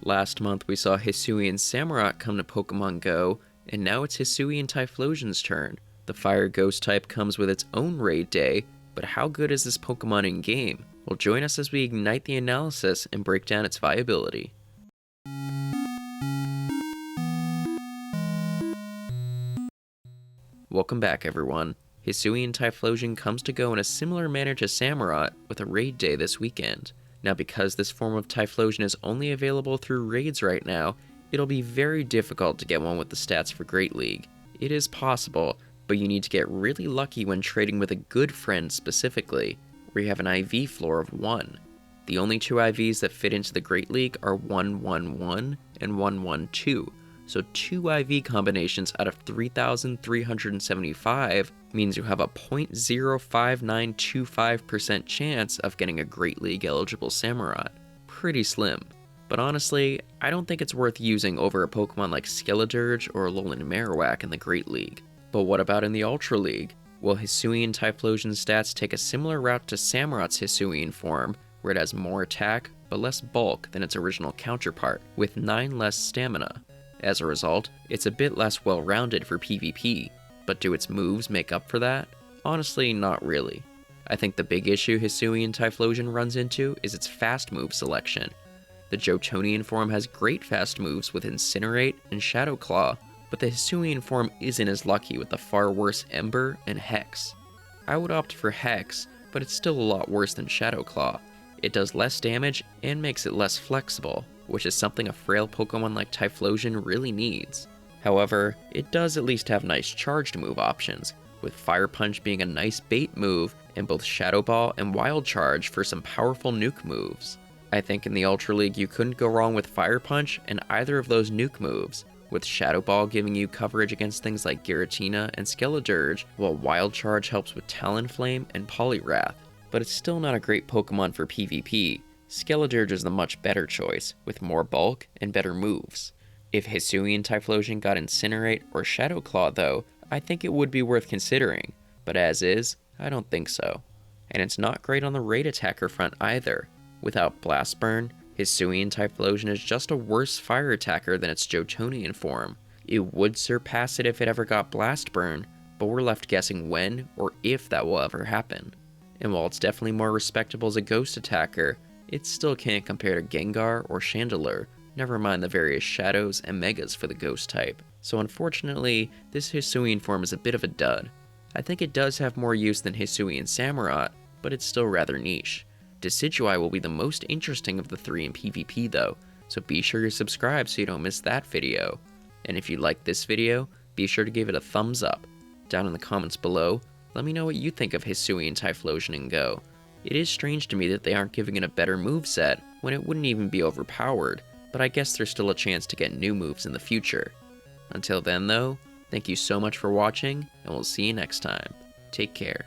Last month we saw Hisuian Samurott come to Pokemon Go, and now it's Hisuian Typhlosion's turn. The Fire Ghost type comes with its own raid day, but how good is this Pokemon in game? Well, join us as we ignite the analysis and break down its viability. Welcome back, everyone. Hisuian Typhlosion comes to Go in a similar manner to Samurott with a raid day this weekend. Now, because this form of Typhlosion is only available through raids right now, it'll be very difficult to get one with the stats for Great League. It is possible, but you need to get really lucky when trading with a good friend specifically, where you have an IV floor of 1. The only two IVs that fit into the Great League are 111 and 112, so 2 IV combinations out of 3,375 means you have a 0.05925% chance of getting a Great League eligible Samurott. Pretty slim. But honestly, I don't think it's worth using over a Pokemon like Skeledirge or Alolan Marowak in the Great League. But what about in the Ultra League? Well, Hisuian Typhlosion's stats take a similar route to Samurott's Hisuian form, where it has more attack, but less bulk than its original counterpart, with 9 less stamina. As a result, it's a bit less well-rounded for PvP, but do its moves make up for that? Honestly, not really. I think the big issue Hisuian Typhlosion runs into is its fast move selection. The Johtonian form has great fast moves with Incinerate and Shadow Claw, but the Hisuian form isn't as lucky with the far worse Ember and Hex. I would opt for Hex, but it's still a lot worse than Shadow Claw. It does less damage and makes it less flexible, which is something a frail Pokemon like Typhlosion really needs. However, it does at least have nice charged move options, with Fire Punch being a nice bait move and both Shadow Ball and Wild Charge for some powerful nuke moves. I think in the Ultra League you couldn't go wrong with Fire Punch and either of those nuke moves, with Shadow Ball giving you coverage against things like Giratina and Skeledirge, while Wild Charge helps with Talonflame and Poliwrath. But it's still not a great Pokemon for PvP. Skeledirge is the much better choice, with more bulk and better moves. If Hisuian Typhlosion got Incinerate or Shadow Claw though, I think it would be worth considering, but as is, I don't think so. And it's not great on the raid attacker front either. Without Blast Burn, Hisuian Typhlosion is just a worse fire attacker than its Johtonian form. It would surpass it if it ever got Blast Burn, but we're left guessing when or if that will ever happen. And while it's definitely more respectable as a ghost attacker, it still can't compare to Gengar or Chandelure, never mind the various Shadows and Megas for the ghost type. So unfortunately, this Hisuian form is a bit of a dud. I think it does have more use than Hisuian Samurott, but it's still rather niche. Decidueye will be the most interesting of the 3 in PvP though, so be sure to subscribe so you don't miss that video. And if you liked this video, be sure to give it a thumbs up. Down in the comments below, let me know what you think of Hisuian Typhlosion in Go. It is strange to me that they aren't giving it a better moveset when it wouldn't even be overpowered, but I guess there's still a chance to get new moves in the future. Until then though, thank you so much for watching, and we'll see you next time. Take care.